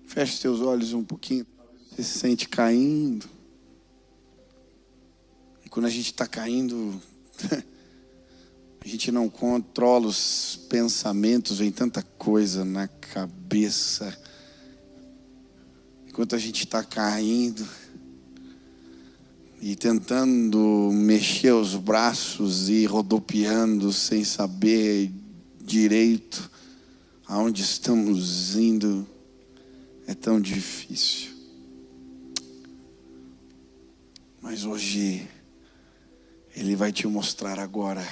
Feche seus olhos um pouquinho, você se sente caindo. E quando a gente está caindo, a gente não controla os pensamentos, vem tanta coisa na cabeça. Enquanto a gente está caindo e tentando mexer os braços e rodopiando sem saber direito aonde estamos indo, é tão difícil. Mas hoje Ele vai te mostrar agora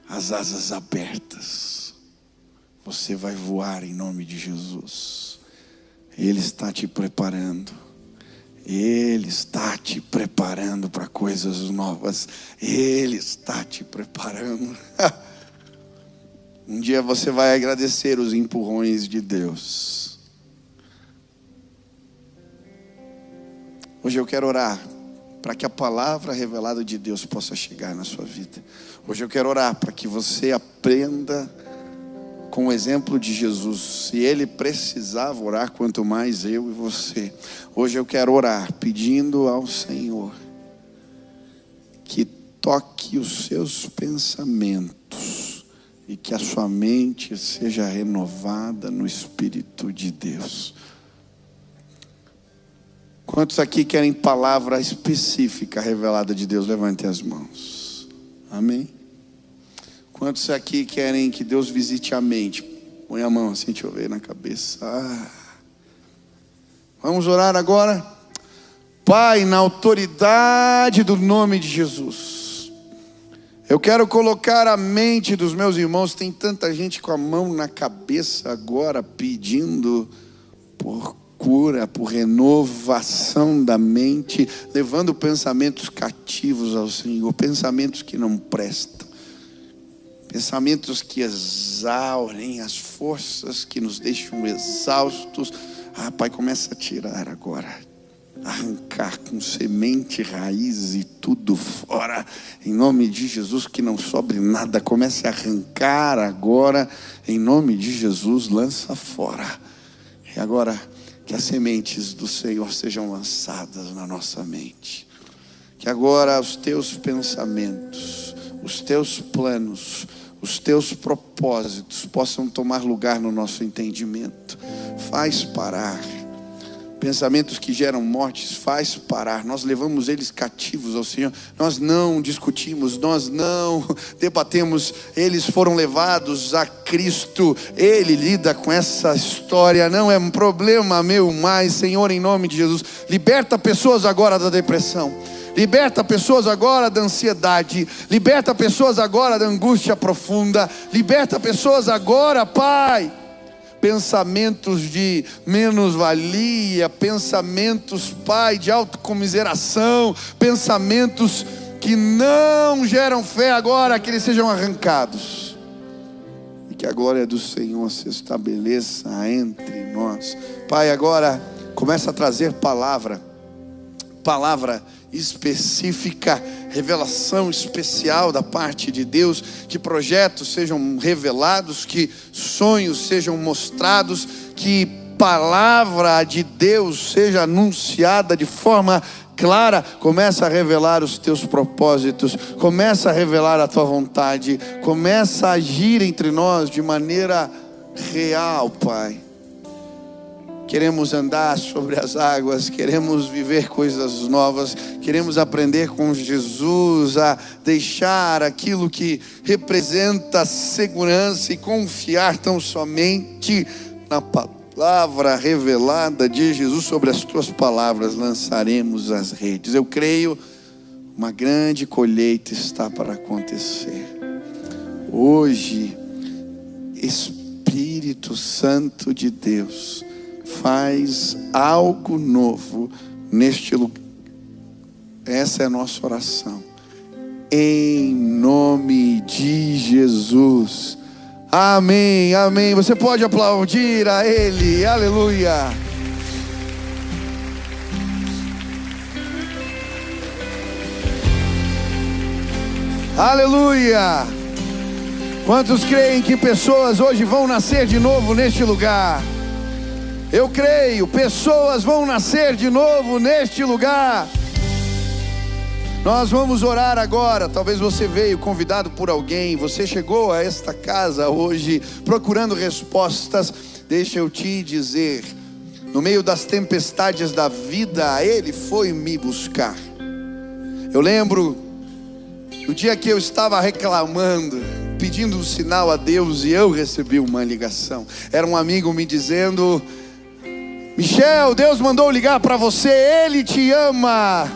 as asas abertas. Você vai voar em nome de Jesus. Ele está te preparando. Ele está te preparando para coisas novas. Ele está te preparando. Um dia você vai agradecer os empurrões de Deus. Hoje eu quero orar para que a palavra revelada de Deus possa chegar na sua vida. Hoje eu quero orar para que você aprenda com o exemplo de Jesus. Se Ele precisava orar, quanto mais eu e você. Hoje eu quero orar pedindo ao Senhor que toque os seus pensamentos e que a sua mente seja renovada no Espírito de Deus. Quantos aqui querem palavra específica revelada de Deus? Levantem as mãos. Amém? Quantos aqui querem que Deus visite a mente? Põe a mão assim, deixa eu ver na cabeça. Vamos orar agora. Pai, na autoridade do nome de Jesus, eu quero colocar a mente dos meus irmãos. Tem tanta gente com a mão na cabeça agora, pedindo por cura, por renovação da mente, levando pensamentos cativos ao Senhor, pensamentos que não prestam, pensamentos que exaurem as forças, que nos deixam exaustos. Pai, começa a tirar agora, arrancar com semente, raiz e tudo fora, em nome de Jesus, que não sobre nada. Comece a arrancar agora, em nome de Jesus, lança fora. E agora, que as sementes do Senhor sejam lançadas na nossa mente, que agora os teus pensamentos, os teus planos, os teus propósitos possam tomar lugar no nosso entendimento. Faz parar pensamentos que geram mortes, faz parar. Nós levamos eles cativos ao Senhor. Nós não discutimos, nós não debatemos. Eles foram levados a Cristo. Ele lida com essa história. Não é um problema meu mais. Senhor, em nome de Jesus, liberta pessoas agora da depressão. Liberta pessoas agora da ansiedade. Liberta pessoas agora da angústia profunda. Liberta pessoas agora, Pai, pensamentos de menos-valia, pensamentos, Pai, de autocomiseração, pensamentos que não geram fé agora, que eles sejam arrancados, e que a glória do Senhor se estabeleça entre nós. Pai, agora começa a trazer palavra específica, revelação especial da parte de Deus, que projetos sejam revelados, que sonhos sejam mostrados, que palavra de Deus seja anunciada de forma clara. Começa a revelar os teus propósitos, começa a revelar a tua vontade, começa a agir entre nós de maneira real, Pai. Queremos andar sobre as águas, queremos viver coisas novas, queremos aprender com Jesus a deixar aquilo que representa segurança e confiar tão somente na palavra revelada de Jesus. Sobre as tuas palavras lançaremos as redes. Eu creio, uma grande colheita está para acontecer. Hoje, Espírito Santo de Deus, faz algo novo neste lugar. Essa é a nossa oração, em nome de Jesus. Amém, amém. Você pode aplaudir a Ele, aleluia. Aleluia. Quantos creem que pessoas hoje vão nascer de novo neste lugar? Eu creio, pessoas vão nascer de novo neste lugar. Nós vamos orar agora. Talvez você veio convidado por alguém, você chegou a esta casa hoje procurando respostas. Deixa eu te dizer, no meio das tempestades da vida, Ele foi me buscar. Eu lembro do dia que eu estava reclamando, pedindo um sinal a Deus, e eu recebi uma ligação. Era um amigo me dizendo: Michel, Deus mandou ligar para você, Ele te ama.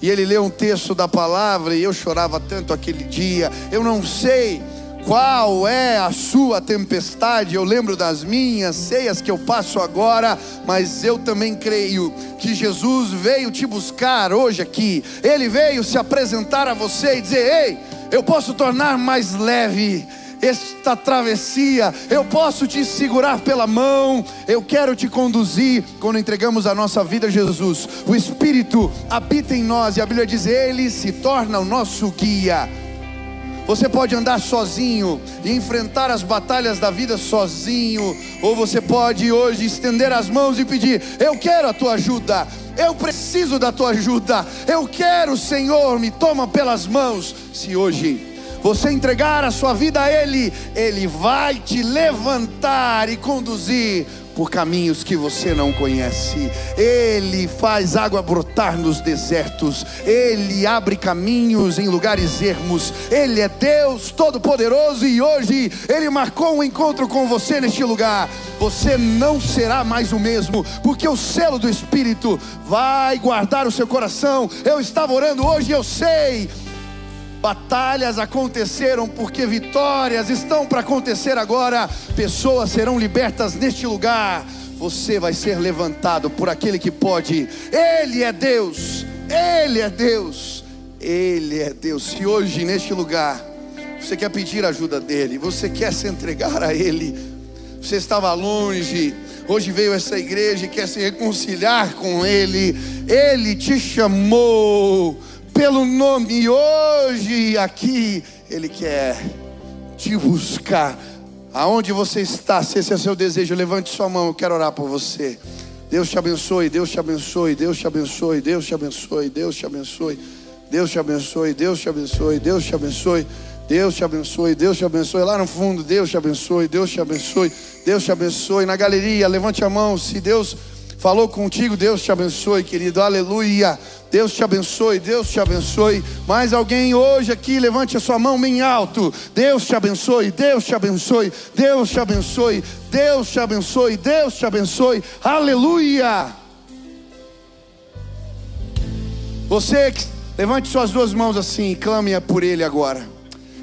E ele leu um texto da palavra, e eu chorava tanto aquele dia. Eu não sei qual é a sua tempestade, eu lembro das minhas, sei as que eu passo agora, mas eu também creio que Jesus veio te buscar hoje aqui. Ele veio se apresentar a você e dizer: ei, eu posso tornar mais leve esta travessia, eu posso te segurar pela mão, eu quero te conduzir. Quando entregamos a nossa vida a Jesus, o Espírito habita em nós, e a Bíblia diz: Ele se torna o nosso guia. Você pode andar sozinho e enfrentar as batalhas da vida sozinho, ou você pode hoje estender as mãos e pedir: eu quero a tua ajuda, eu preciso da tua ajuda, eu quero, Senhor, me toma pelas mãos. Se hoje você entregar a sua vida a Ele, Ele vai te levantar e conduzir por caminhos que você não conhece. Ele faz água brotar nos desertos, Ele abre caminhos em lugares ermos. Ele é Deus Todo-Poderoso e hoje Ele marcou um encontro com você neste lugar. Você não será mais o mesmo, porque o selo do Espírito vai guardar o seu coração. Eu estava orando hoje e eu sei, batalhas aconteceram porque vitórias estão para acontecer agora. Pessoas serão libertas neste lugar. Você vai ser levantado por aquele que pode. Ele é Deus, Ele é Deus, Ele é Deus. Se hoje neste lugar você quer pedir a ajuda dEle, você quer se entregar a Ele, você estava longe, hoje veio essa igreja e quer se reconciliar com Ele, Ele te chamou pelo nome, e hoje aqui Ele quer te buscar. Aonde você está, se esse é o seu desejo, levante sua mão, eu quero orar por você. Deus te abençoe, Deus te abençoe, Deus te abençoe, Deus te abençoe, Deus te abençoe, Deus te abençoe, Deus te abençoe, Deus te abençoe, Deus te abençoe, Deus te abençoe. Lá no fundo, Deus te abençoe, Deus te abençoe, Deus te abençoe. Na galeria, levante a mão, se Deus falou contigo, Deus te abençoe, querido, aleluia. Deus te abençoe, Deus te abençoe. Mais alguém hoje aqui, levante a sua mão bem alto. Deus te abençoe, Deus te abençoe, Deus te abençoe, Deus te abençoe, Deus te abençoe, aleluia. Você, levante suas duas mãos assim e clame por Ele agora.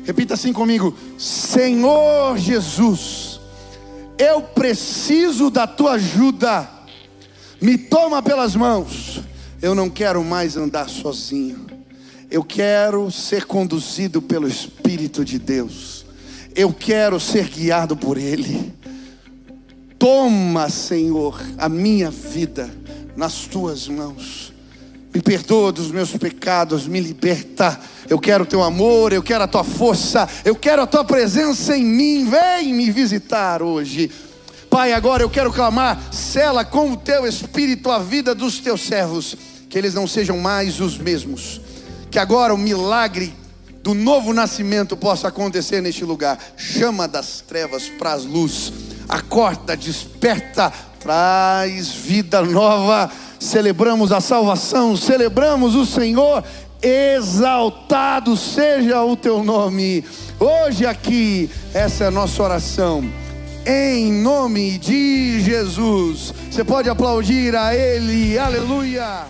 Repita assim comigo: Senhor Jesus, eu preciso da tua ajuda. Me toma pelas mãos. Eu não quero mais andar sozinho. Eu quero ser conduzido pelo Espírito de Deus. Eu quero ser guiado por Ele. Toma, Senhor, a minha vida nas tuas mãos. Me perdoa dos meus pecados, me liberta. Eu quero teu amor, eu quero a tua força, eu quero a tua presença em mim. Vem me visitar hoje. Pai, agora eu quero clamar, sela com o teu Espírito a vida dos teus servos, que eles não sejam mais os mesmos, que agora o milagre do novo nascimento possa acontecer neste lugar. Chama das trevas para as luz, acorda, desperta, traz vida nova. Celebramos a salvação, celebramos o Senhor, exaltado seja o teu nome. Hoje aqui, essa é a nossa oração. Em nome de Jesus. Você pode aplaudir a Ele, aleluia.